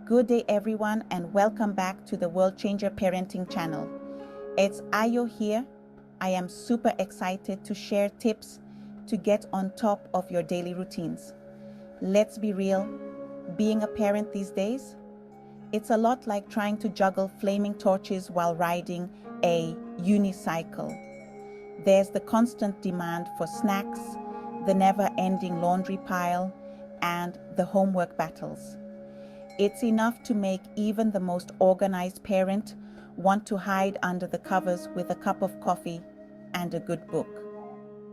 Good day everyone and welcome back to the World Changer Parenting channel. It's Ayo here. I am super excited to share tips to get on top of your daily routines. Let's be real, being a parent these days, it's a lot like trying to juggle flaming torches while riding a unicycle. There's the constant demand for snacks, the never-ending laundry pile, and the homework battles. It's enough to make even the most organized parent want to hide under the covers with a cup of coffee and a good book.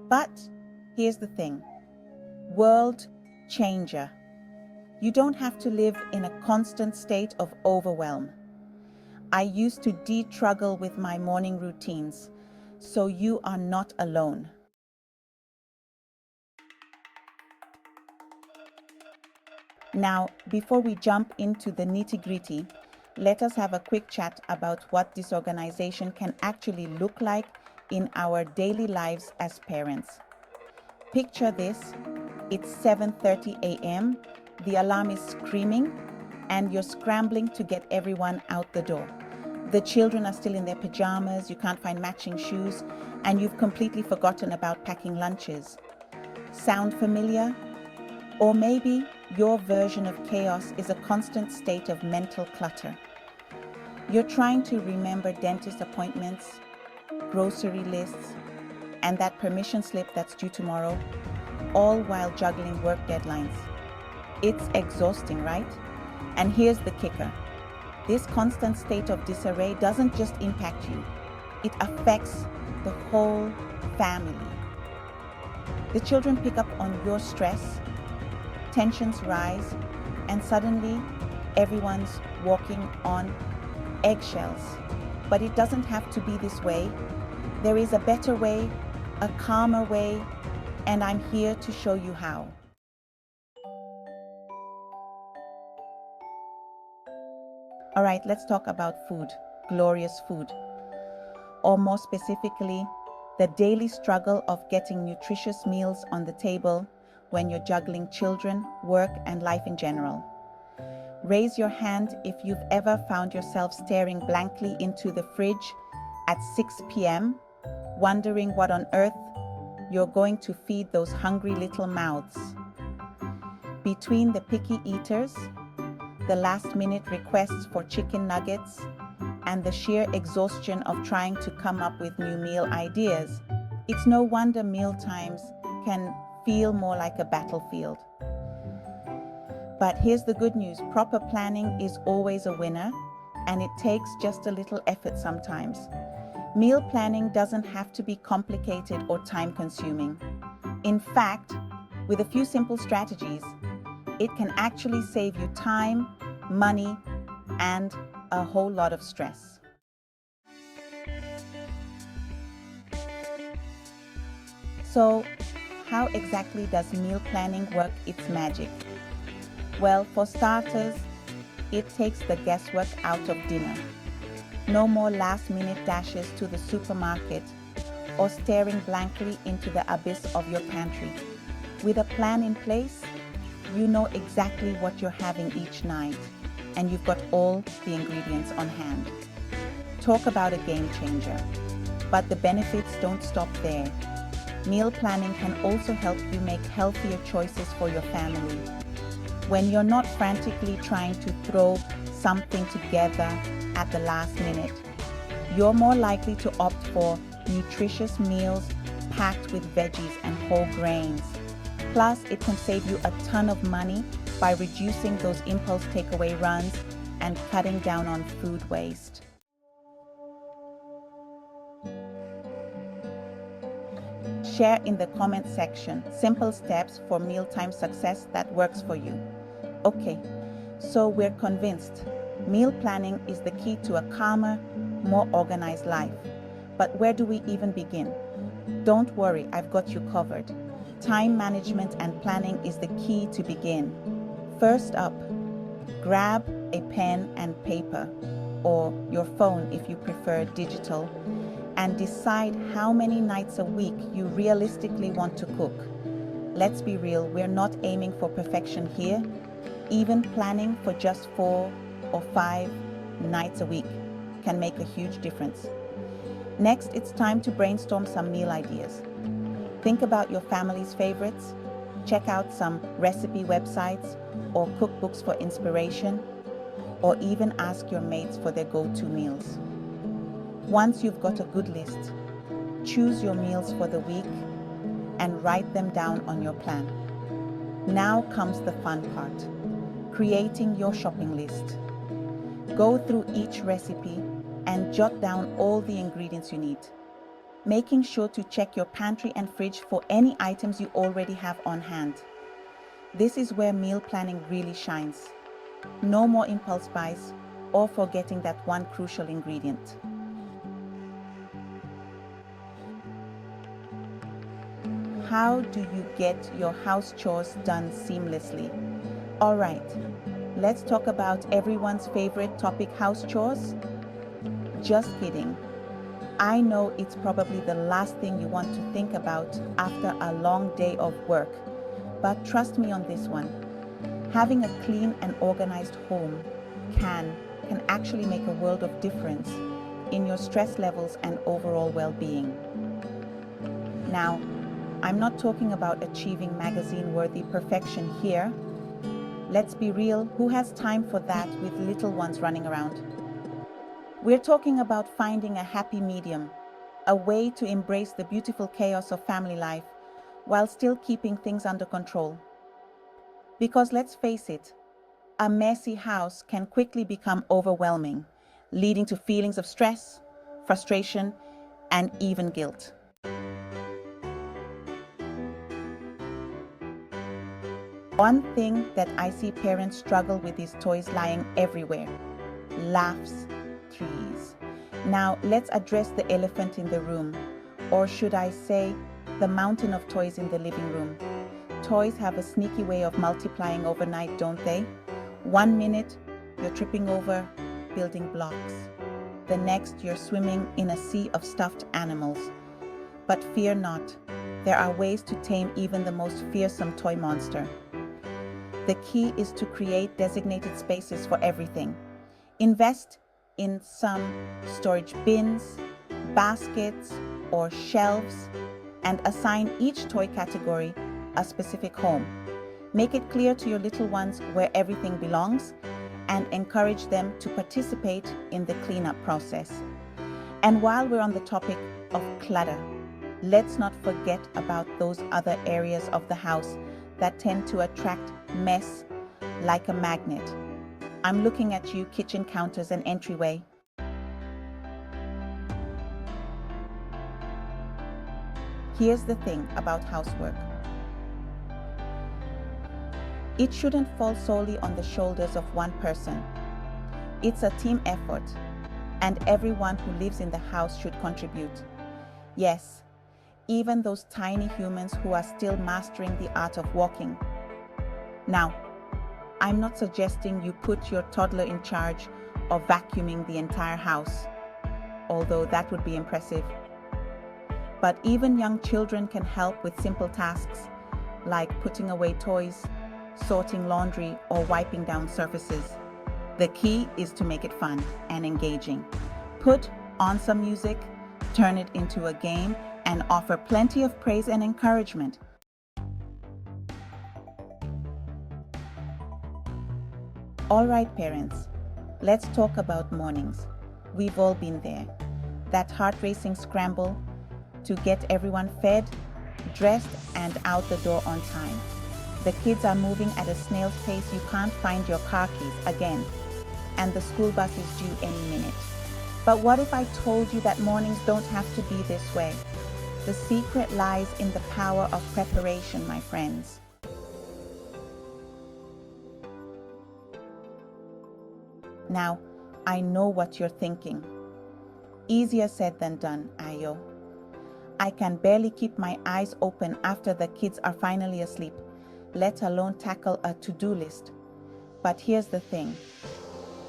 But here's the thing, world changer. You don't have to live in a constant state of overwhelm. I used to de-struggle with my morning routines, so you are not alone. Now, before we jump into the nitty-gritty, let us have a quick chat about what disorganization can actually look like in our daily lives as parents. Picture this, it's 7:30 a.m., the alarm is screaming, and you're scrambling to get everyone out the door. The children are still in their pajamas, you can't find matching shoes, and you've completely forgotten about packing lunches. Sound familiar? Or maybe your version of chaos is a constant state of mental clutter. You're trying to remember dentist appointments, grocery lists, and that permission slip that's due tomorrow, all while juggling work deadlines. It's exhausting, right? And here's the kicker. This constant state of disarray doesn't just impact you, it affects the whole family. The children pick up on your stress, tensions rise, and suddenly everyone's walking on eggshells. But it doesn't have to be this way. There is a better way, a calmer way, and I'm here to show you how. All right, let's talk about food, glorious food. Or more specifically, the daily struggle of getting nutritious meals on the table when you're juggling children, work, and life in general. Raise your hand if you've ever found yourself staring blankly into the fridge at 6 p.m., wondering what on earth you're going to feed those hungry little mouths. Between the picky eaters, the last-minute requests for chicken nuggets, and the sheer exhaustion of trying to come up with new meal ideas, it's no wonder meal times can feel more like a battlefield. But here's the good news, proper planning is always a winner, and it takes just a little effort sometimes. Meal planning doesn't have to be complicated or time-consuming. In fact, with a few simple strategies, it can actually save you time, money, and a whole lot of stress. So, how exactly does meal planning work its magic? Well, for starters, it takes the guesswork out of dinner. No more last-minute dashes to the supermarket or staring blankly into the abyss of your pantry. With a plan in place, you know exactly what you're having each night, and you've got all the ingredients on hand. Talk about a game changer. But the benefits don't stop there. Meal planning can also help you make healthier choices for your family. When you're not frantically trying to throw something together at the last minute, you're more likely to opt for nutritious meals packed with veggies and whole grains. Plus, it can save you a ton of money by reducing those impulse takeaway runs and cutting down on food waste. Share in the comment section simple steps for mealtime success that works for you. Okay, so we're convinced meal planning is the key to a calmer, more organized life. But where do we even begin? Don't worry, I've got you covered. Time management and planning is the key to begin. First up, grab a pen and paper, or your phone if you prefer digital, and decide how many nights a week you realistically want to cook. Let's be real, we're not aiming for perfection here. Even planning for just 4 or 5 nights a week can make a huge difference. Next, it's time to brainstorm some meal ideas. Think about your family's favorites, check out some recipe websites or cookbooks for inspiration, or even ask your mates for their go-to meals. Once you've got a good list, choose your meals for the week and write them down on your plan. Now comes the fun part, creating your shopping list. Go through each recipe and jot down all the ingredients you need, making sure to check your pantry and fridge for any items you already have on hand. This is where meal planning really shines. No more impulse buys or forgetting that one crucial ingredient. How do you get your house chores done seamlessly? All right, let's talk about everyone's favorite topic, house chores. Just kidding. I know it's probably the last thing you want to think about after a long day of work, but trust me on this one. Having a clean and organized home can actually make a world of difference in your stress levels and overall well-being. Now, I'm not talking about achieving magazine-worthy perfection here. Let's be real, who has time for that with little ones running around? We're talking about finding a happy medium, a way to embrace the beautiful chaos of family life while still keeping things under control. Because let's face it, a messy house can quickly become overwhelming, leading to feelings of stress, frustration, and even guilt. One thing that I see parents struggle with is toys lying everywhere. Laughs, trees. Now let's address the elephant in the room, or should I say, the mountain of toys in the living room. Toys have a sneaky way of multiplying overnight, don't they? 1 minute, you're tripping over building blocks. The next, you're swimming in a sea of stuffed animals. But fear not, there are ways to tame even the most fearsome toy monster. The key is to create designated spaces for everything. Invest in some storage bins, baskets, or shelves, and assign each toy category a specific home. Make it clear to your little ones where everything belongs and encourage them to participate in the cleanup process. And while we're on the topic of clutter, let's not forget about those other areas of the house that tend to attract mess like a magnet. I'm looking at you, kitchen counters and entryway. Here's the thing about housework. It shouldn't fall solely on the shoulders of one person. It's a team effort, and everyone who lives in the house should contribute. Yes, even those tiny humans who are still mastering the art of walking. Now, I'm not suggesting you put your toddler in charge of vacuuming the entire house, although that would be impressive. But even young children can help with simple tasks like putting away toys, sorting laundry, or wiping down surfaces. The key is to make it fun and engaging. Put on some music, turn it into a game, and offer plenty of praise and encouragement. All right, parents, let's talk about mornings. We've all been there. That heart-racing scramble to get everyone fed, dressed, and out the door on time. The kids are moving at a snail's pace. You can't find your car keys again, and the school bus is due any minute. But what if I told you that mornings don't have to be this way? The secret lies in the power of preparation, my friends. Now, I know what you're thinking. Easier said than done, Ayo. I can barely keep my eyes open after the kids are finally asleep, let alone tackle a to-do list. But here's the thing.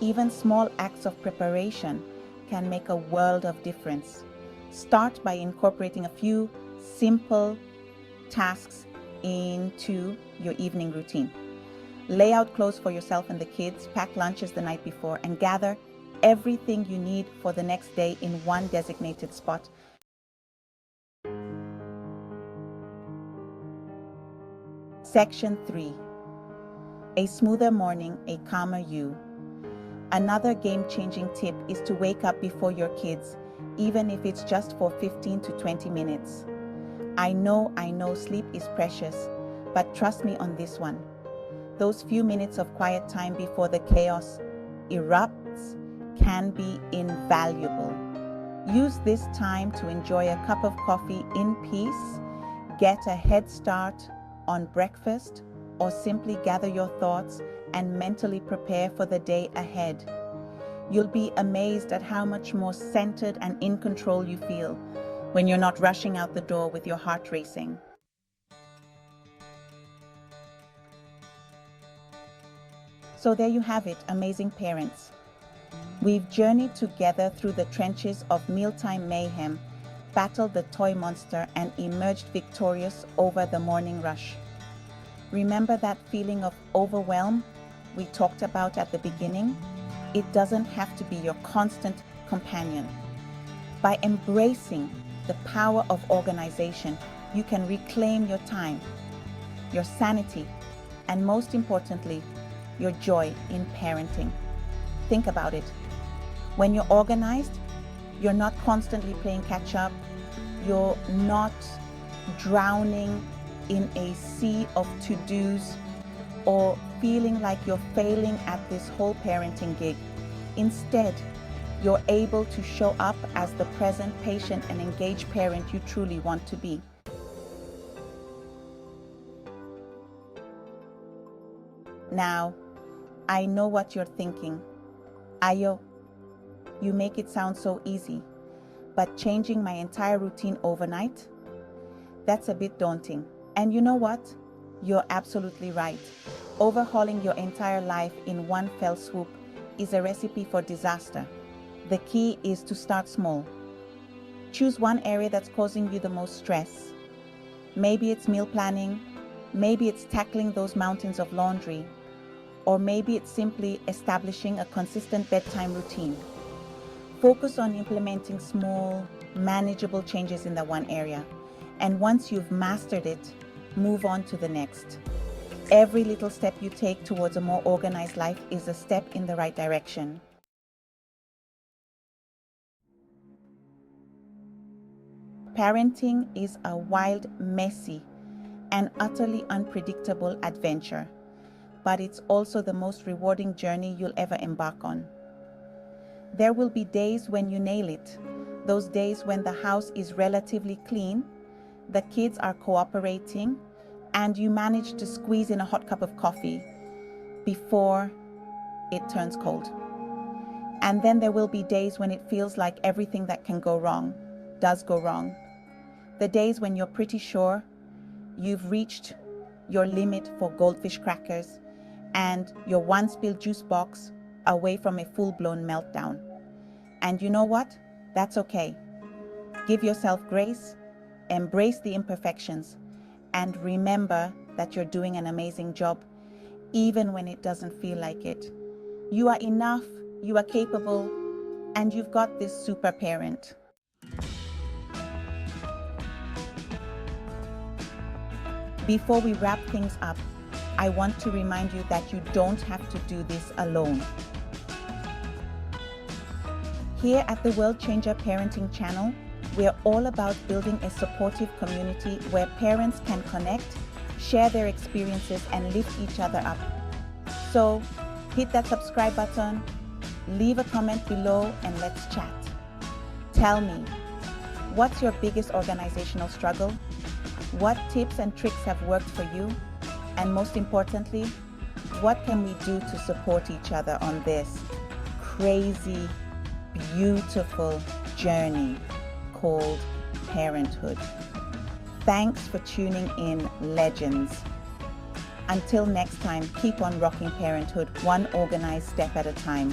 Even small acts of preparation can make a world of difference. Start by incorporating a few simple tasks into your evening routine. Lay out clothes for yourself and the kids, pack lunches the night before, and gather everything you need for the next day in one designated spot. Section 3. A smoother morning, a calmer you. Another game-changing tip is to wake up before your kids, even if it's just for 15 to 20 minutes. I know sleep is precious, but trust me on this one. Those few minutes of quiet time before the chaos erupts can be invaluable. Use this time to enjoy a cup of coffee in peace, get a head start on breakfast, or simply gather your thoughts and mentally prepare for the day ahead. You'll be amazed at how much more centered and in control you feel when you're not rushing out the door with your heart racing. So there you have it, amazing parents. We've journeyed together through the trenches of mealtime mayhem, battled the toy monster, and emerged victorious over the morning rush. Remember that feeling of overwhelm we talked about at the beginning? It doesn't have to be your constant companion. By embracing the power of organization, you can reclaim your time, your sanity, and most importantly, your joy in parenting. Think about it. When you're organized, you're not constantly playing catch up. You're not drowning in a sea of to-dos or feeling like you're failing at this whole parenting gig. Instead, you're able to show up as the present, patient, and engaged parent you truly want to be. Now, I know what you're thinking. Ayo, you make it sound so easy, but changing my entire routine overnight? That's a bit daunting. And you know what? You're absolutely right. Overhauling your entire life in one fell swoop is a recipe for disaster. The key is to start small. Choose one area that's causing you the most stress. Maybe it's meal planning, maybe it's tackling those mountains of laundry, or maybe it's simply establishing a consistent bedtime routine. Focus on implementing small, manageable changes in that one area. And once you've mastered it, move on to the next. Every little step you take towards a more organized life is a step in the right direction. Parenting is a wild, messy, and utterly unpredictable adventure, but it's also the most rewarding journey you'll ever embark on. There will be days when you nail it, those days when the house is relatively clean, the kids are cooperating, and you manage to squeeze in a hot cup of coffee before it turns cold. And then there will be days when it feels like everything that can go wrong does go wrong. The days when you're pretty sure you've reached your limit for goldfish crackers and your one spilled juice box away from a full-blown meltdown. And you know what? That's okay. Give yourself grace, embrace the imperfections, and remember that you're doing an amazing job, even when it doesn't feel like it. You are enough, you are capable, and you've got this super parent. Before we wrap things up, I want to remind you that you don't have to do this alone. Here at the World Changer Parenting channel, we're all about building a supportive community where parents can connect, share their experiences, and lift each other up. So hit that subscribe button, leave a comment below, and let's chat. Tell me, what's your biggest organizational struggle? What tips and tricks have worked for you? And most importantly, what can we do to support each other on this crazy, beautiful journey called parenthood? Thanks for tuning in, legends. Until next time, keep on rocking parenthood, one organized step at a time.